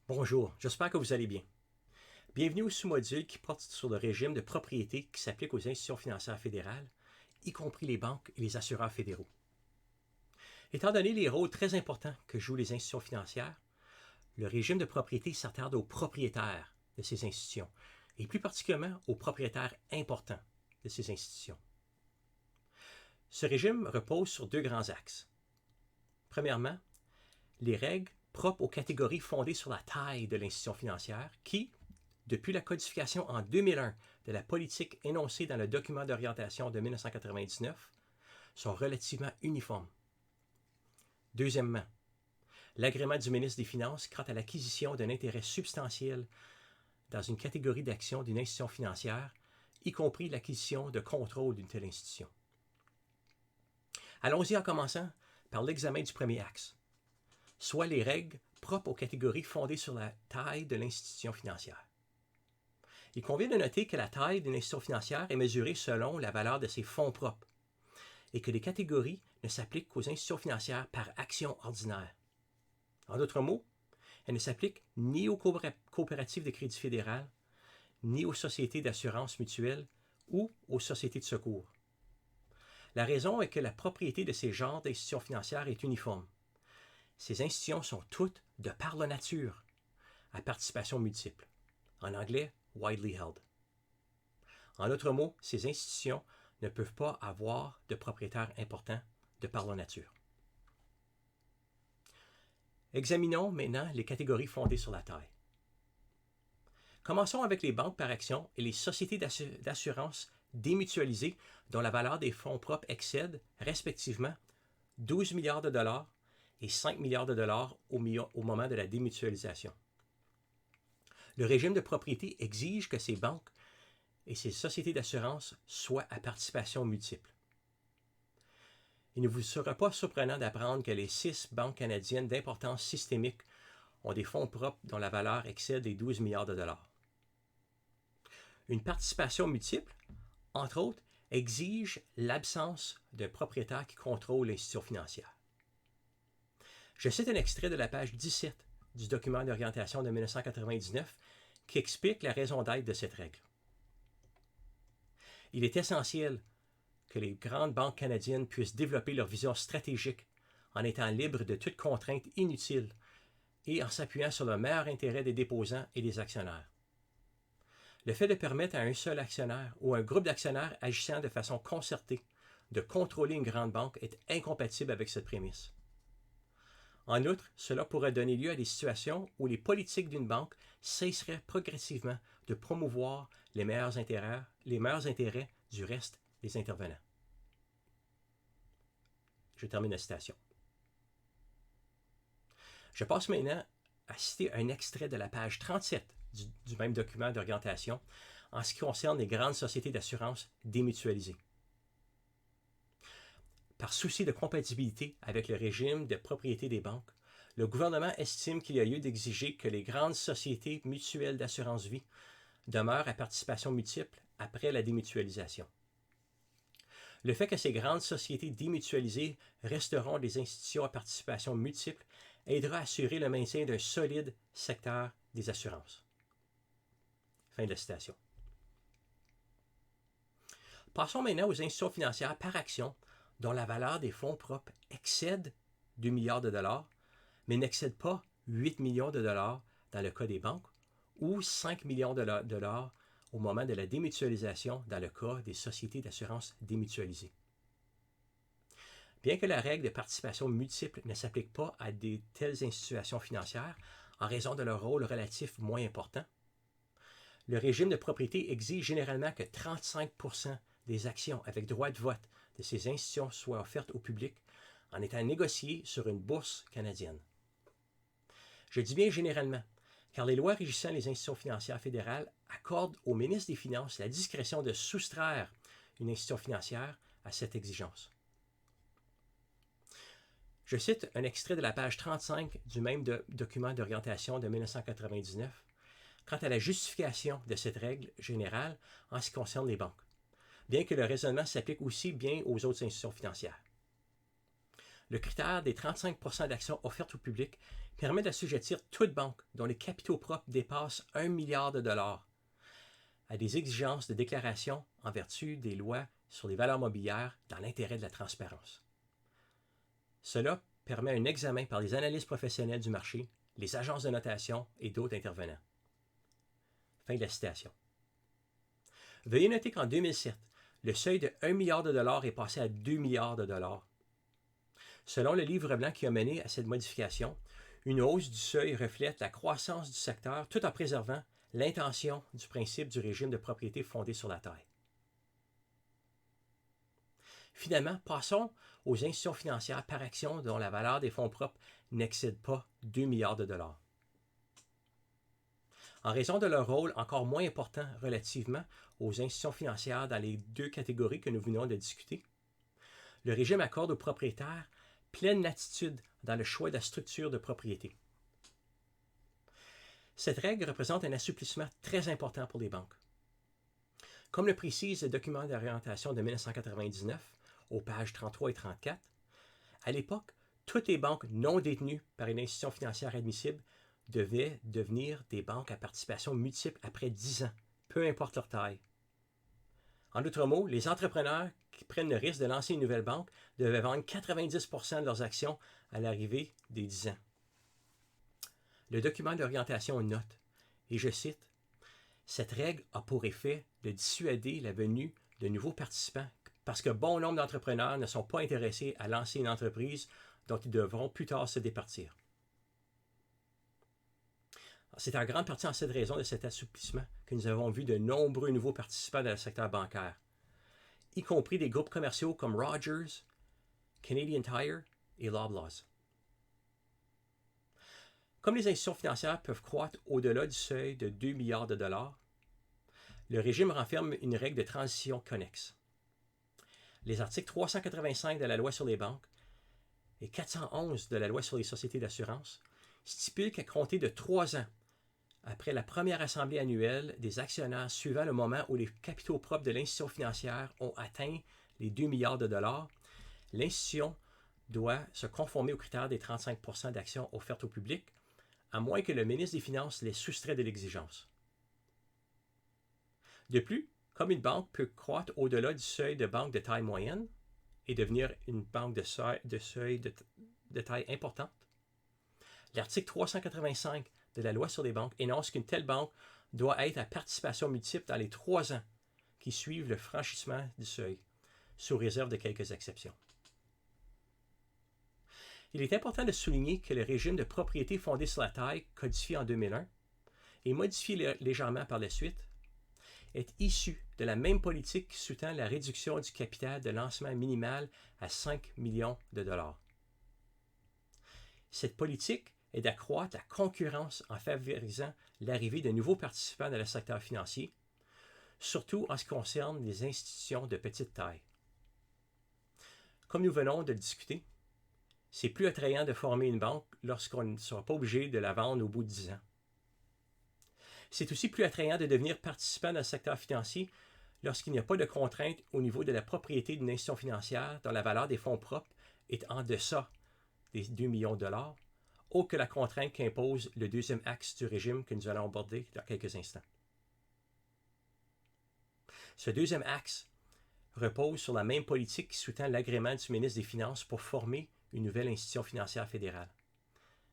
Bonjour, j'espère que vous allez bien. Bienvenue au sous-module qui porte sur le régime de propriété qui s'applique aux institutions financières fédérales, y compris les banques et les assureurs fédéraux. Étant donné les rôles très importants que jouent les institutions financières, le régime de propriété s'attarde aux propriétaires de ces institutions, et plus particulièrement aux propriétaires importants de ces institutions. Ce régime repose sur deux grands axes. Premièrement, les règles propres aux catégories fondées sur la taille de l'institution financière qui, depuis la codification en 2001 de la politique énoncée dans le document d'orientation de 1999, sont relativement uniformes. Deuxièmement, l'agrément du ministre des Finances quant à l'acquisition d'un intérêt substantiel dans une catégorie d'action d'une institution financière, y compris l'acquisition de contrôle d'une telle institution. Allons-y en commençant par l'examen du premier axe, soit les règles propres aux catégories fondées sur la taille de l'institution financière. Il convient de noter que la taille d'une institution financière est mesurée selon la valeur de ses fonds propres et que les catégories ne s'appliquent qu'aux institutions financières par action ordinaire. En d'autres mots, elles ne s'appliquent ni aux coopératives de crédit fédéral, ni aux sociétés d'assurance mutuelle ou aux sociétés de secours. La raison est que la propriété de ces genres d'institutions financières est uniforme. Ces institutions sont toutes, de par la nature, à participation multiple. En anglais, widely held. En d'autres mots, ces institutions ne peuvent pas avoir de propriétaires importants de par leur nature. Examinons maintenant les catégories fondées sur la taille. Commençons avec les banques par action et les sociétés d'assurance démutualisées dont la valeur des fonds propres excède, respectivement, 12 milliards de dollars et 5 milliards de dollars au moment de la démutualisation. Le régime de propriété exige que ces banques et ces sociétés d'assurance soient à participation multiple. Il ne vous sera pas surprenant d'apprendre que les 6 banques canadiennes d'importance systémique ont des fonds propres dont la valeur excède les 12 milliards de dollars. Une participation multiple, entre autres, exige l'absence d'un propriétaire qui contrôle l'institution financière. Je cite un extrait de la page 17 du document d'orientation de 1999 qui explique la raison d'être de cette règle. Il est essentiel que les grandes banques canadiennes puissent développer leur vision stratégique en étant libres de toute contrainte inutile et en s'appuyant sur le meilleur intérêt des déposants et des actionnaires. Le fait de permettre à un seul actionnaire ou un groupe d'actionnaires agissant de façon concertée de contrôler une grande banque est incompatible avec cette prémisse. En outre, cela pourrait donner lieu à des situations où les politiques d'une banque cesseraient progressivement de promouvoir les meilleurs intérêts du reste des intervenants. Je termine la citation. Je passe maintenant à citer un extrait de la page 37 du même document d'orientation en ce qui concerne les grandes sociétés d'assurance démutualisées. Par souci de compatibilité avec le régime de propriété des banques, le gouvernement estime qu'il y a lieu d'exiger que les grandes sociétés mutuelles d'assurance vie demeurent à participation multiple après la démutualisation. Le fait que ces grandes sociétés démutualisées resteront des institutions à participation multiple aidera à assurer le maintien d'un solide secteur des assurances. Fin de la citation. Passons maintenant aux institutions financières par action dont la valeur des fonds propres excède 2 milliards de dollars, mais n'excède pas 8 millions de dollars dans le cas des banques ou 5 millions de dollars au moment de la démutualisation dans le cas des sociétés d'assurance démutualisées. Bien que la règle de participation multiple ne s'applique pas à de telles institutions financières en raison de leur rôle relatif moins important, le régime de propriété exige généralement que 35% des actions avec droit de vote de ces institutions soient offertes au public en étant négociées sur une bourse canadienne. Je dis bien généralement, car les lois régissant les institutions financières fédérales accordent au ministre des Finances la discrétion de soustraire une institution financière à cette exigence. Je cite un extrait de la page 35 du même document d'orientation de 1999 quant à la justification de cette règle générale en ce qui concerne les banques, bien que le raisonnement s'applique aussi bien aux autres institutions financières. le critère des 35 % d'actions offertes au public permet d'assujettir toute banque dont les capitaux propres dépassent 1 milliard de dollars à des exigences de déclaration en vertu des lois sur les valeurs mobilières dans l'intérêt de la transparence. Cela permet un examen par les analystes professionnels du marché, les agences de notation et d'autres intervenants. Fin de la citation. Veuillez noter qu'en 2007, le seuil de 1 milliard de dollars est passé à 2 milliards de dollars. Selon le livre blanc qui a mené à cette modification, une hausse du seuil reflète la croissance du secteur tout en préservant l'intention du principe du régime de propriété fondé sur la taille. Finalement, passons aux institutions financières par action dont la valeur des fonds propres n'excède pas 2 milliards de dollars. En raison de leur rôle encore moins important relativement aux institutions financières dans les deux catégories que nous venons de discuter, le régime accorde aux propriétaires pleine latitude dans le choix de la structure de propriété. Cette règle représente un assouplissement très important pour les banques. Comme le précise le document d'orientation de 1999, aux pages 33 et 34, à l'époque, toutes les banques non détenues par une institution financière admissible devaient devenir des banques à participation multiple après 10 ans, peu importe leur taille. En d'autres mots, les entrepreneurs qui prennent le risque de lancer une nouvelle banque devaient vendre 90 % de leurs actions à l'arrivée des 10 ans. Le document d'orientation note, et je cite, « Cette règle a pour effet de dissuader la venue de nouveaux participants parce que bon nombre d'entrepreneurs ne sont pas intéressés à lancer une entreprise dont ils devront plus tard se départir. » C'est en grande partie en cette raison de cet assouplissement que nous avons vu de nombreux nouveaux participants dans le secteur bancaire, y compris des groupes commerciaux comme Rogers, Canadian Tire et Loblaws. Comme les institutions financières peuvent croître au-delà du seuil de 2 milliards de dollars, le régime renferme une règle de transition connexe. Les articles 385 de la Loi sur les banques et 411 de la Loi sur les sociétés d'assurance stipulent qu'à compter de 3 ans après la première assemblée annuelle des actionnaires suivant le moment où les capitaux propres de l'institution financière ont atteint les 2 milliards de dollars, l'institution doit se conformer aux critères des 35 % d'actions offertes au public, à moins que le ministre des Finances les soustrait de l'exigence. De plus, comme une banque peut croître au-delà du seuil de banque de taille moyenne et devenir une banque de seuil de taille importante, l'article 385 de la Loi sur les banques énonce qu'une telle banque doit être à participation multiple dans les 3 ans qui suivent le franchissement du seuil, sous réserve de quelques exceptions. Il est important de souligner que le régime de propriété fondé sur la taille, codifié en 2001 et modifié légèrement par la suite, est issu de la même politique qui sous-tend la réduction du capital de lancement minimal à 5 millions de dollars. Cette politique est d'accroître la concurrence en favorisant l'arrivée de nouveaux participants dans le secteur financier, surtout en ce qui concerne les institutions de petite taille. Comme nous venons de le discuter, c'est plus attrayant de former une banque lorsqu'on ne sera pas obligé de la vendre au bout de 10 ans. C'est aussi plus attrayant de devenir participant dans le secteur financier lorsqu'il n'y a pas de contrainte au niveau de la propriété d'une institution financière dont la valeur des fonds propres est en deçà des 2 millions de dollars, autre que la contrainte qu'impose le deuxième axe du régime que nous allons aborder dans quelques instants. Ce deuxième axe repose sur la même politique qui sous-tend l'agrément du ministre des Finances pour former une nouvelle institution financière fédérale,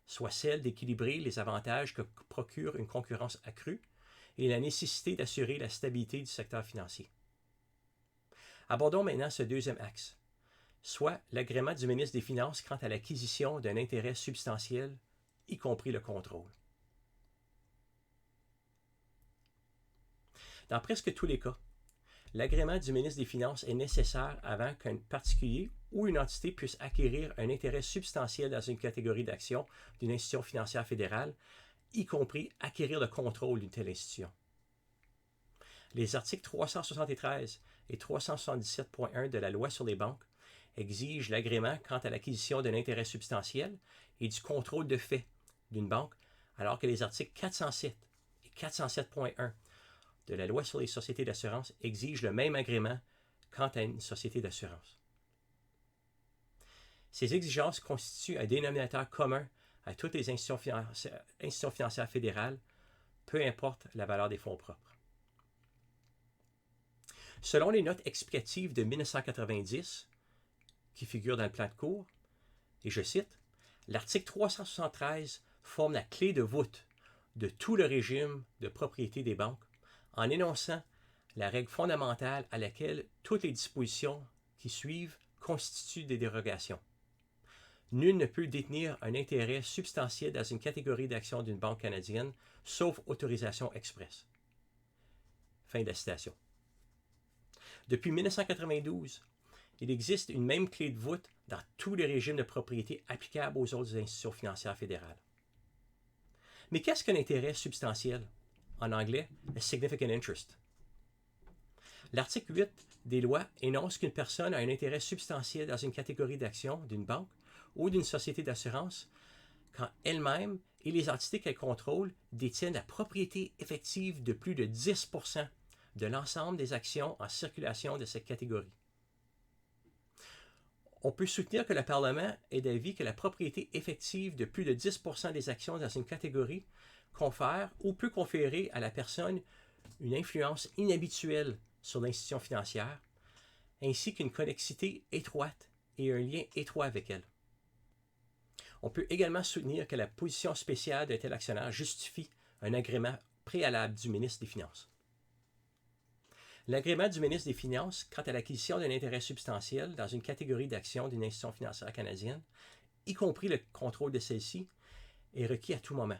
soit celle d'équilibrer les avantages que procure une concurrence accrue et la nécessité d'assurer la stabilité du secteur financier. Abordons maintenant ce deuxième axe, soit l'agrément du ministre des Finances quant à l'acquisition d'un intérêt substantiel, y compris le contrôle. Dans presque tous les cas, l'agrément du ministre des Finances est nécessaire avant qu'un particulier ou une entité puisse acquérir un intérêt substantiel dans une catégorie d'actions d'une institution financière fédérale, y compris acquérir le contrôle d'une telle institution. Les articles 373 et 377.1 de la Loi sur les banques exigent l'agrément quant à l'acquisition d'un intérêt substantiel et du contrôle de fait d'une banque, alors que les articles 407 et 407.1 de la Loi sur les sociétés d'assurance exigent le même agrément quant à une société d'assurance. Ces exigences constituent un dénominateur commun à toutes les institutions financières fédérales, peu importe la valeur des fonds propres. Selon les notes explicatives de 1990, qui figurent dans le plan de cours, et je cite, « L'article 373 forme la clé de voûte de tout le régime de propriété des banques en énonçant la règle fondamentale à laquelle toutes les dispositions qui suivent constituent des dérogations. Nul ne peut détenir un intérêt substantiel dans une catégorie d'actions d'une banque canadienne, sauf autorisation expresse. » Fin de la citation. Depuis 1992, il existe une même clé de voûte dans tous les régimes de propriété applicables aux autres institutions financières fédérales. Mais qu'est-ce qu'un intérêt substantiel? En anglais, a significant interest. L'article 8 des lois énonce qu'une personne a un intérêt substantiel dans une catégorie d'actions d'une banque ou d'une société d'assurance quand elle-même et les entités qu'elle contrôle détiennent la propriété effective de plus de 10% de l'ensemble des actions en circulation de cette catégorie. On peut soutenir que le Parlement est d'avis que la propriété effective de plus de 10% des actions dans une catégorie confère ou peut conférer à la personne une influence inhabituelle sur l'institution financière, ainsi qu'une connexité étroite et un lien étroit avec elle. On peut également soutenir que la position spéciale d'un tel actionnaire justifie un agrément préalable du ministre des Finances. L'agrément du ministre des Finances quant à l'acquisition d'un intérêt substantiel dans une catégorie d'actions d'une institution financière canadienne, y compris le contrôle de celle-ci, est requis à tout moment.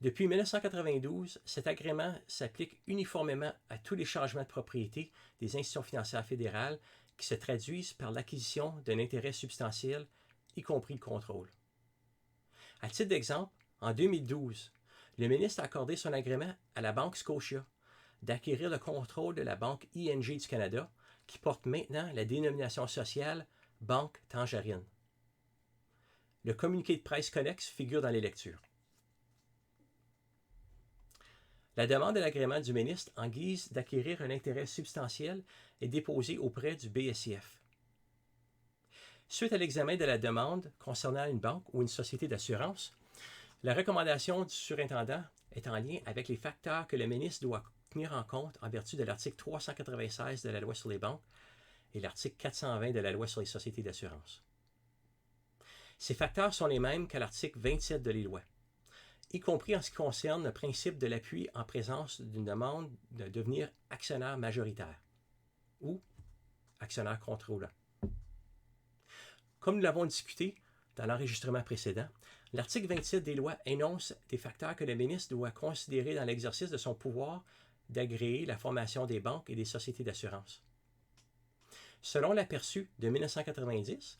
Depuis 1992, cet agrément s'applique uniformément à tous les changements de propriété des institutions financières fédérales qui se traduisent par l'acquisition d'un intérêt substantiel, y compris le contrôle. À titre d'exemple, en 2012, le ministre a accordé son agrément à la Banque Scotia d'acquérir le contrôle de la Banque ING du Canada, qui porte maintenant la dénomination sociale Banque Tangerine. Le communiqué de presse connexe figure dans les lectures. La demande de l'agrément du ministre en guise d'acquérir un intérêt substantiel est déposée auprès du BSIF. Suite à l'examen de la demande concernant une banque ou une société d'assurance, la recommandation du surintendant est en lien avec les facteurs que le ministre doit tenir en compte en vertu de l'article 396 de la Loi sur les banques et l'article 420 de la Loi sur les sociétés d'assurance. Ces facteurs sont les mêmes qu'à l'article 27 de les lois, y compris en ce qui concerne le principe de l'appui en présence d'une demande de devenir actionnaire majoritaire ou actionnaire contrôlant. Comme nous l'avons discuté dans l'enregistrement précédent, l'article 27 des lois énonce des facteurs que le ministre doit considérer dans l'exercice de son pouvoir d'agréer la formation des banques et des sociétés d'assurance. Selon l'aperçu de 1990,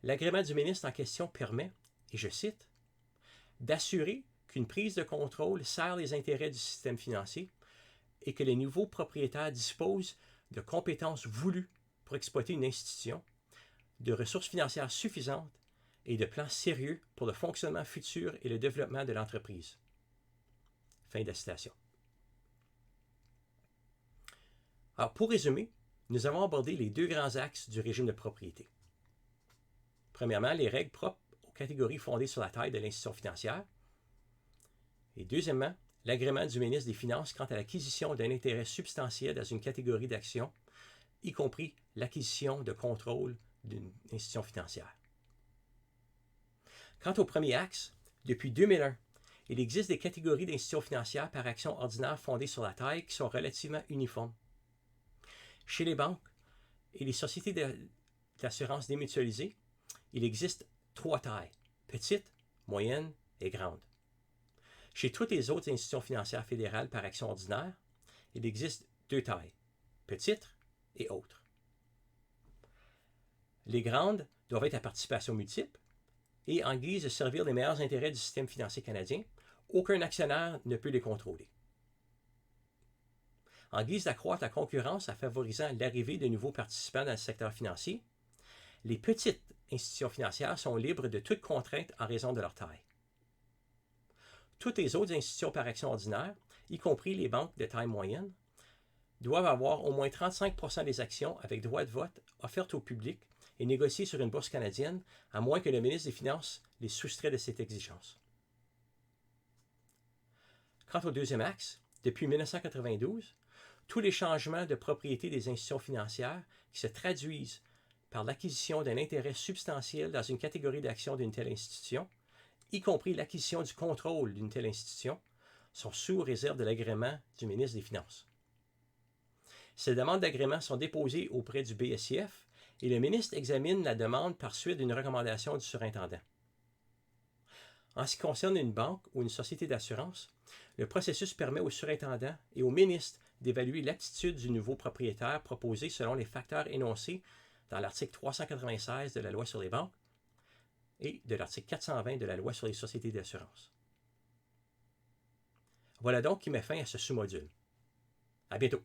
l'agrément du ministre en question permet, et je cite, « d'assurer qu'une prise de contrôle sert les intérêts du système financier et que les nouveaux propriétaires disposent de compétences voulues pour exploiter une institution, de ressources financières suffisantes et de plans sérieux pour le fonctionnement futur et le développement de l'entreprise. » Fin de la citation. Alors, pour résumer, nous avons abordé les deux grands axes du régime de propriété. Premièrement, les règles propres aux catégories fondées sur la taille de l'institution financière. Et deuxièmement, l'agrément du ministre des Finances quant à l'acquisition d'un intérêt substantiel dans une catégorie d'actions, y compris l'acquisition de contrôle d'une institution financière. Quant au premier axe, depuis 2001, il existe des catégories d'institutions financières par action ordinaire fondées sur la taille qui sont relativement uniformes. Chez les banques et les sociétés d'assurance démutualisées, il existe 3 tailles, petite, moyenne et grande. Chez toutes les autres institutions financières fédérales par action ordinaire, il existe 2 tailles, petite et autres. Les grandes doivent être à participation multiple et en guise de servir les meilleurs intérêts du système financier canadien, aucun actionnaire ne peut les contrôler. En guise d'accroître la concurrence en favorisant l'arrivée de nouveaux participants dans le secteur financier, les petites institutions financières sont libres de toute contrainte en raison de leur taille. Toutes les autres institutions par action ordinaire, y compris les banques de taille moyenne, doivent avoir au moins 35% des actions avec droit de vote offertes au public et négociés sur une bourse canadienne, à moins que le ministre des Finances les soustrait de cette exigence. Quant au deuxième axe, depuis 1992, tous les changements de propriété des institutions financières qui se traduisent par l'acquisition d'un intérêt substantiel dans une catégorie d'actions d'une telle institution, y compris l'acquisition du contrôle d'une telle institution, sont sous réserve de l'agrément du ministre des Finances. Ces demandes d'agrément sont déposées auprès du BSIF et le ministre examine la demande par suite d'une recommandation du surintendant. En ce qui concerne une banque ou une société d'assurance, le processus permet au surintendant et au ministre d'évaluer l'aptitude du nouveau propriétaire proposé selon les facteurs énoncés dans l'article 396 de la Loi sur les banques et de l'article 420 de la Loi sur les sociétés d'assurance. Voilà donc qui met fin à ce sous-module. À bientôt.